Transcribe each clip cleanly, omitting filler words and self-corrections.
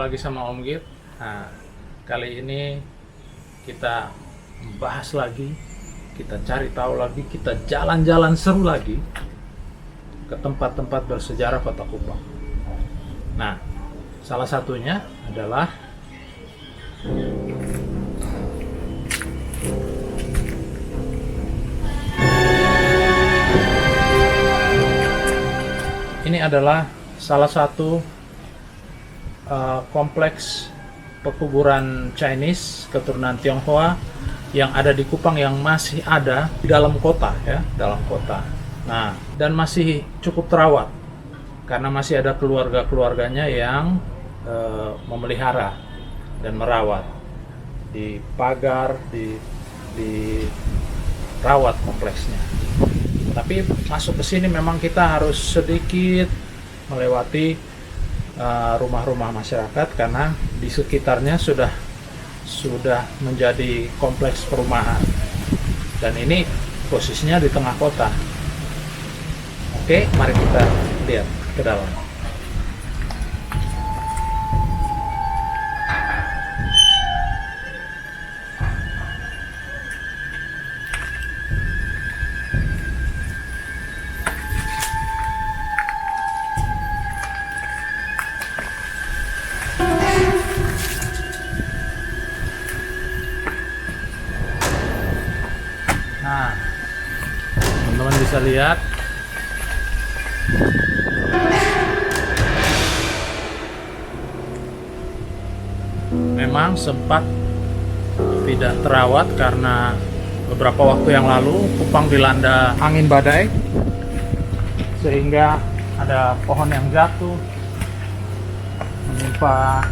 lagi sama Om Git. Nah, kali ini kita bahas lagi, kita cari tahu lagi, kita jalan-jalan seru lagi ke tempat-tempat bersejarah Kota Kupang. Nah, salah satunya adalah ini adalah salah satu kompleks pekuburan Chinese keturunan Tionghoa yang ada di Kupang, yang masih ada di dalam kota ya, dalam kota. Nah, dan masih cukup terawat karena masih ada keluarga-keluarganya yang memelihara dan merawat, dipagar, dirawat kompleksnya. Tapi masuk ke sini memang kita harus sedikit melewati rumah-rumah masyarakat karena di sekitarnya sudah menjadi kompleks perumahan dan ini posisinya di tengah kota. Oke, mari kita lihat ke dalam. Nah, teman-teman bisa lihat memang sempat tidak terawat karena beberapa waktu yang lalu Kupang dilanda angin badai sehingga ada pohon yang jatuh menimpa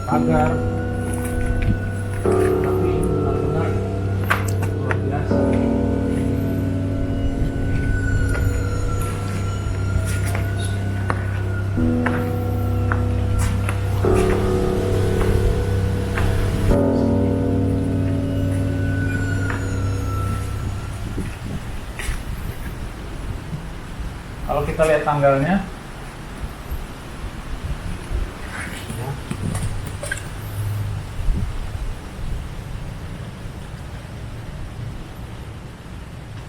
pagar. Tapi benar-benar luar biasa. Kalau kita lihat tanggalnya,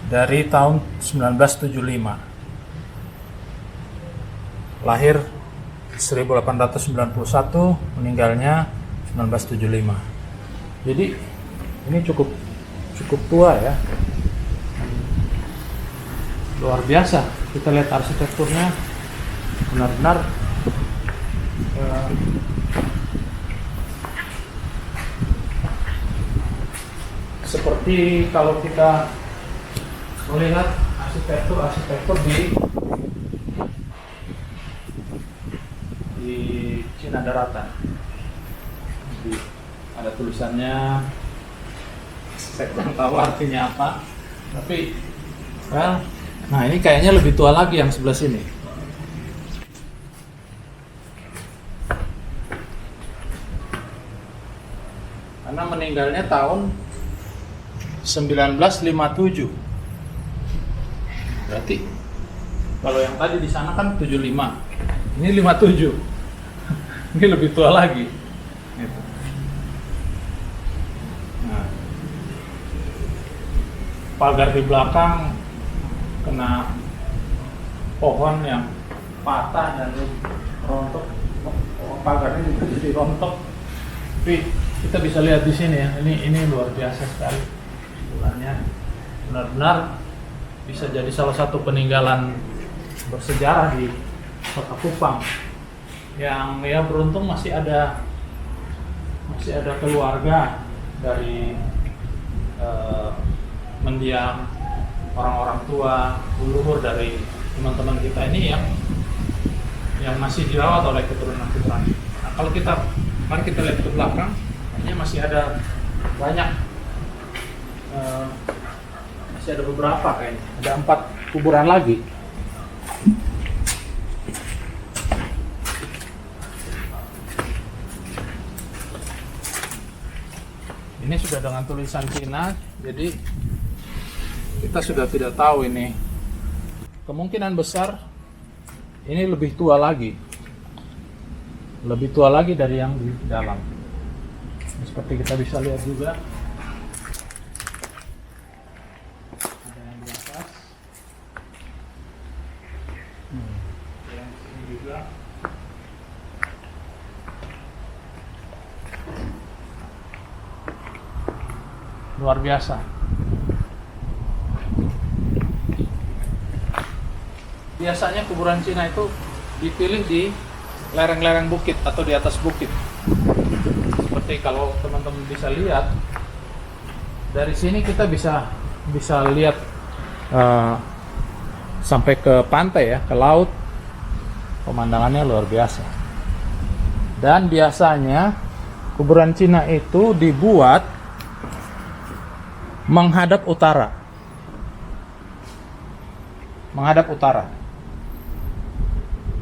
dari tahun 1975, lahir 1891, meninggalnya 1975. Jadi ini cukup tua ya, luar biasa. Kita lihat arsitekturnya, benar-benar seperti kalau kita melihat arsitektur di Cina Daratan. Jadi ada tulisannya, saya kurang tahu artinya apa, tapi nah ini kayaknya lebih tua lagi yang sebelah sini. Karena meninggalnya tahun 1957. Berarti kalau yang tadi di sana kan 75, ini 57. Ini lebih tua lagi. Gitu. Nah, pagar di belakang kena pohon yang patah dan rontok. Pagarnya juga jadi rontok. Tapi kita bisa lihat di sini ya. Ini luar biasa sekali. Bulannya benar-benar bisa jadi salah satu peninggalan bersejarah di Kota Kupang yang ya beruntung masih ada keluarga dari mendiang orang-orang tua, leluhur dari teman-teman kita ini yang masih dirawat oleh keturunan-keturunan. Nah, mari kita lihat ke belakang, ini masih ada banyak, masih ada beberapa kayaknya, ada 4 kuburan lagi. Ini sudah dengan tulisan Cina, jadi kita sudah tidak tahu ini. Kemungkinan besar ini lebih tua lagi. lebih tua lagi dari yang di dalam. Seperti kita bisa lihat juga, ada yang di atas, yang sini juga. Luar biasa. Biasanya kuburan Cina itu dipilih di lereng-lereng bukit atau di atas bukit. Seperti kalau teman-teman bisa lihat dari sini, kita bisa lihat sampai ke pantai ya, ke laut. Pemandangannya luar biasa. Dan biasanya kuburan Cina itu dibuat menghadap utara. Menghadap utara.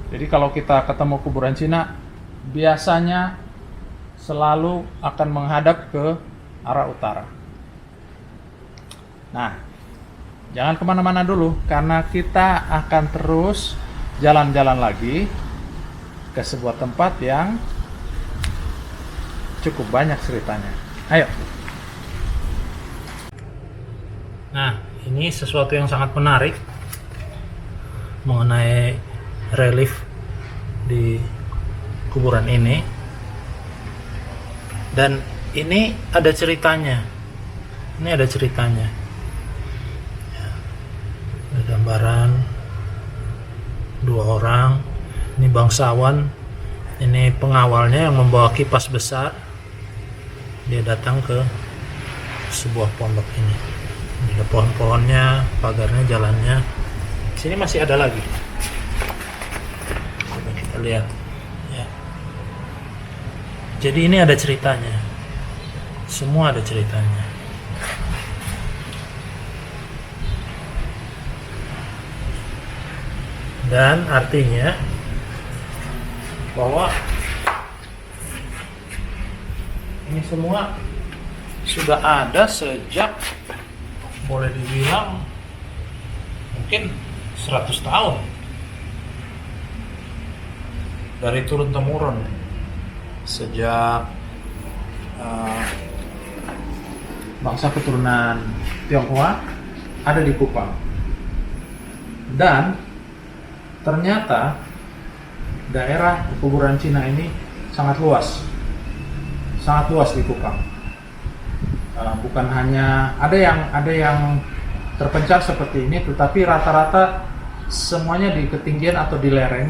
Jadi kalau kita ketemu kuburan Cina, biasanya selalu akan menghadap ke arah utara. Nah, jangan kemana-mana dulu, karena kita akan terus jalan-jalan lagi ke sebuah tempat yang cukup banyak ceritanya. Ayo. Nah, ini sesuatu yang sangat menarik mengenai relief di kuburan ini, dan ini ada ceritanya. Ini ada ceritanya ya, ada gambaran dua orang, ini bangsawan, ini pengawalnya yang membawa kipas besar. Dia datang ke sebuah pondok ini. Ini ada pohon-pohonnya, pagarnya, jalannya. Sini masih ada lagi. Coba kita lihat ya. Jadi ini ada ceritanya. Semua ada ceritanya. Dan artinya bahwa ini semua sudah ada sejak, boleh dibilang mungkin 100 tahun, dari turun temurun, sejak bangsa keturunan Tionghoa ada di Kupang. Dan ternyata daerah kuburan Cina ini sangat luas di Kupang. Bukan hanya ada yang terpencar seperti ini, tetapi rata-rata semuanya di ketinggian atau di lereng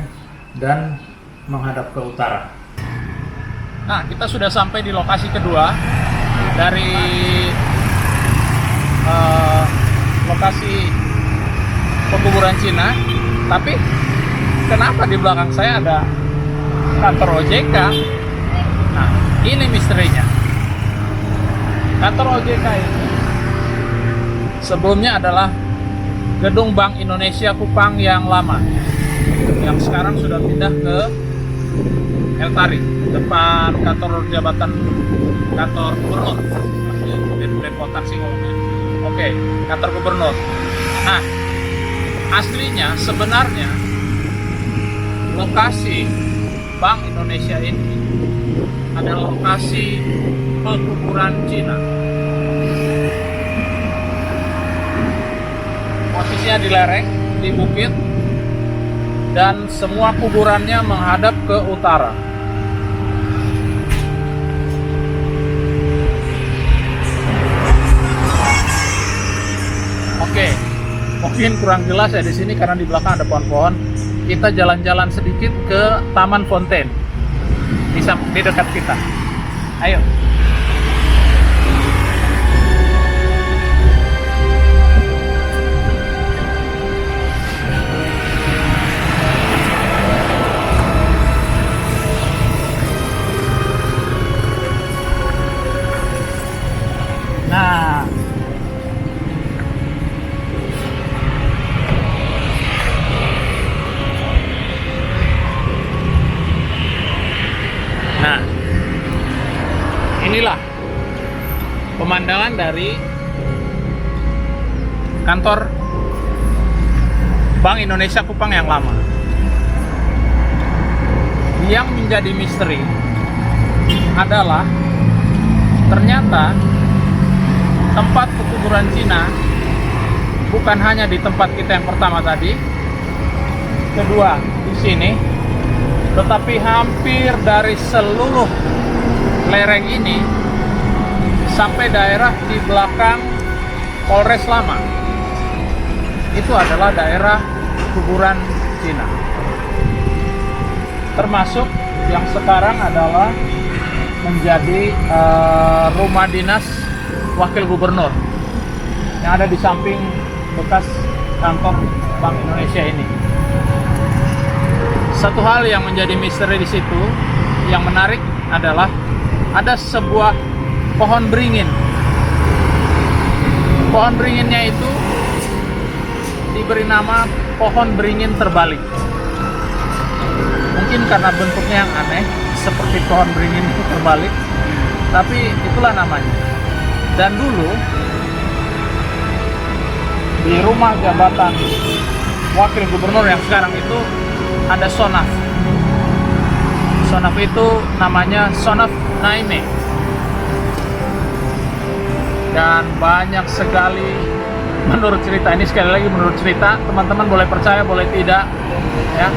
dan menghadap ke utara. Nah, kita sudah sampai di lokasi kedua dari lokasi pekuburan Cina. Tapi kenapa di belakang saya ada kantor OJK? Nah, ini misterinya. Kantor OJK ini sebelumnya adalah gedung Bank Indonesia Kupang yang lama, yang sekarang sudah pindah ke El Tari, depan kantor jabatan kantor gubernur, Depotan Singolnya. Oke, kantor gubernur. Nah, aslinya sebenarnya lokasi Bank Indonesia ini adalah lokasi pekuburan Cina. Posisinya di lereng, di bukit, dan semua kuburannya menghadap ke utara. Oke, mungkin kurang jelas ya di sini karena di belakang ada pohon-pohon. Kita jalan-jalan sedikit ke Taman Fontaine di dekat kita. Ayo. Nah, inilah pemandangan dari kantor Bank Indonesia Kupang yang lama. yang menjadi misteri adalah ternyata tempat pekuburan Cina bukan hanya di tempat kita yang pertama tadi, kedua di sini, tetapi hampir dari seluruh lereng ini sampai daerah di belakang Polres Lama itu adalah daerah kuburan Cina. Termasuk yang sekarang adalah menjadi rumah dinas wakil gubernur yang ada di samping bekas kantor Bank Indonesia ini. Satu hal yang menjadi misteri di situ yang menarik adalah ada sebuah pohon beringin. Pohon beringinnya itu diberi nama pohon beringin terbalik. Mungkin karena bentuknya yang aneh, seperti pohon beringin itu terbalik, tapi itulah namanya. Dan dulu di rumah jabatan wakil gubernur yang sekarang itu ada sonaf. Sonaf itu namanya Sonaf Naime. Dan banyak sekali, menurut cerita ini, sekali lagi menurut cerita, teman-teman boleh percaya boleh tidak ya,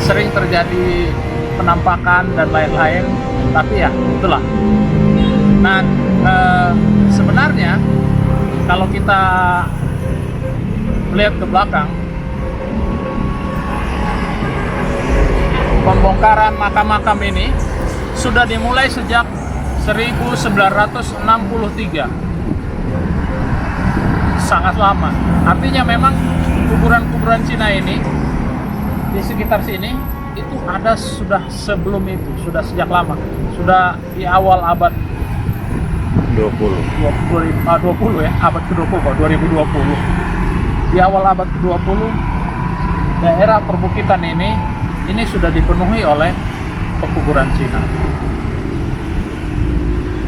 sering terjadi penampakan dan lain-lain, tapi ya itulah. Nah, sebenarnya kalau kita melihat ke belakang, pembongkaran makam-makam ini sudah dimulai sejak 1963. Sangat lama. Artinya memang kuburan-kuburan Cina ini di sekitar sini itu ada sudah sebelum itu, sudah sejak lama. Sudah di awal abad 20 ya, abad ke-20 kok, 2020. Di awal abad ke-20 daerah perbukitan ini sudah dipenuhi oleh pekuburan Cina.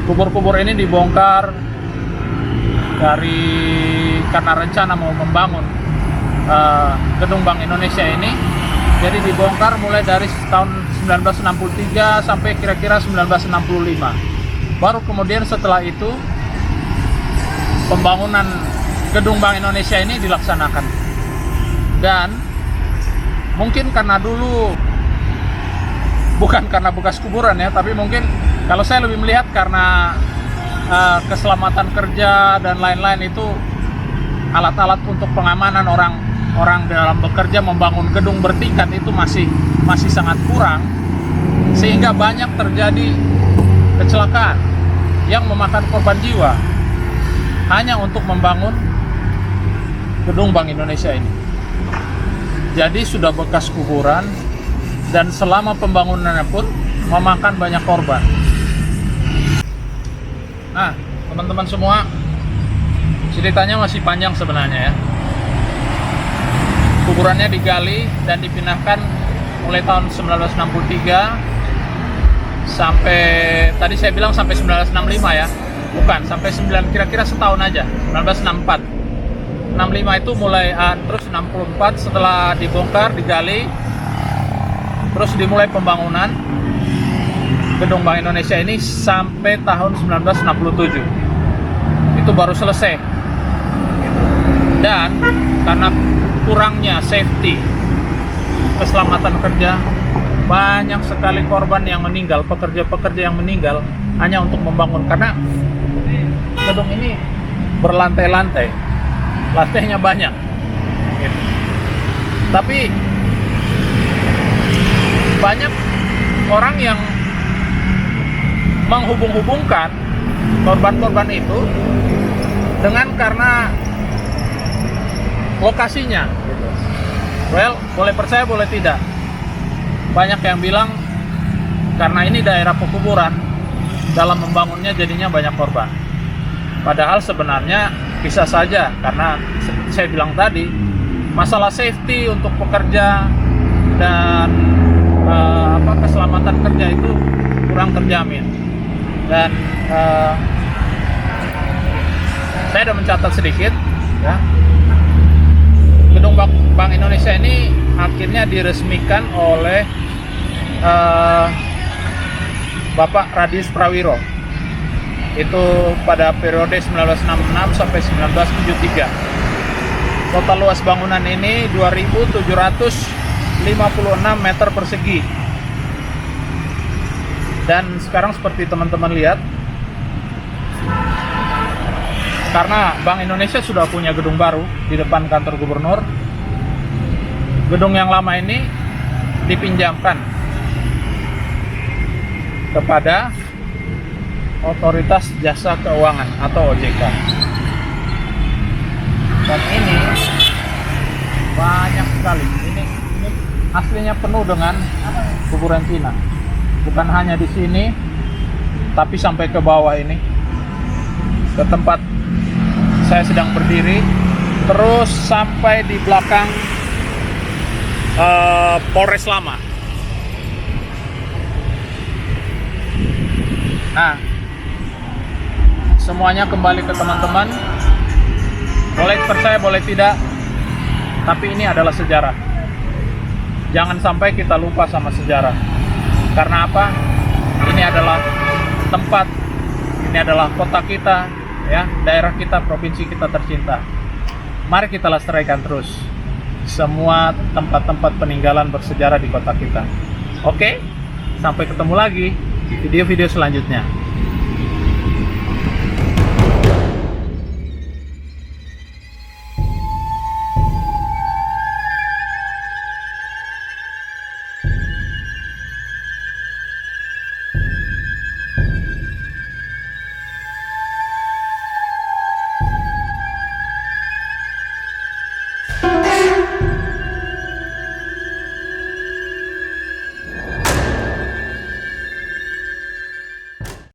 Kubur-kubur ini dibongkar karena rencana mau membangun gedung Bank Indonesia ini. Jadi dibongkar mulai dari tahun 1963 sampai kira-kira 1965. Baru kemudian setelah itu pembangunan gedung Bank Indonesia ini dilaksanakan. Dan mungkin karena dulu bukan karena bekas kuburan ya, tapi mungkin kalau saya lebih melihat karena keselamatan kerja dan lain-lain, itu alat-alat untuk pengamanan orang dalam bekerja membangun gedung bertingkat itu masih sangat kurang, sehingga banyak terjadi kecelakaan yang memakan korban jiwa hanya untuk membangun gedung Bank Indonesia ini. Jadi sudah bekas kuburan, dan selama pembangunannya pun memakan banyak korban. Nah, teman-teman semua, ceritanya masih panjang sebenarnya ya. Kuburannya digali dan dipindahkan mulai tahun 1963 sampai, tadi saya bilang sampai 1965 ya. Bukan, sampai 9, kira-kira setahun aja, 1964. 65 itu mulai, terus 64 setelah dibongkar, digali, terus dimulai pembangunan gedung Bank Indonesia ini sampai tahun 1967. Itu baru selesai. Dan karena kurangnya safety, keselamatan kerja, banyak sekali korban yang meninggal, pekerja-pekerja yang meninggal hanya untuk membangun, karena gedung ini berlantai-lantai, lantainya banyak gitu. Tapi banyak orang yang menghubung-hubungkan korban-korban itu dengan karena lokasinya gitu. Well, boleh percaya boleh tidak, banyak yang bilang karena ini daerah pekuburan, dalam membangunnya jadinya banyak korban. Padahal sebenarnya bisa saja, karena seperti saya bilang tadi, masalah safety untuk pekerja dan keselamatan kerja itu kurang terjamin. Dan saya ada mencatat sedikit ya, gedung Bank Indonesia ini akhirnya diresmikan oleh Bapak Radies Prawiro. Itu pada periode 1966 sampai 1973. Total luas bangunan ini 2.756 meter persegi. Dan sekarang seperti teman-teman lihat, karena Bank Indonesia sudah punya gedung baru di depan kantor gubernur, gedung yang lama ini dipinjamkan kepada Otoritas Jasa Keuangan atau OJK. Dan ini banyak sekali. Ini aslinya penuh dengan kuburan Cina. Bukan hanya di sini, tapi sampai ke bawah ini, ke tempat saya sedang berdiri, terus sampai di belakang Polres Lama. Nah, semuanya kembali ke teman-teman. Boleh percaya, boleh tidak, tapi ini adalah sejarah. Jangan sampai kita lupa sama sejarah. Karena apa? Ini adalah tempat, ini adalah kota kita, ya, daerah kita, provinsi kita tercinta. Mari kita lestarikan terus semua tempat-tempat peninggalan bersejarah di kota kita. Oke? Sampai ketemu lagi di video-video selanjutnya.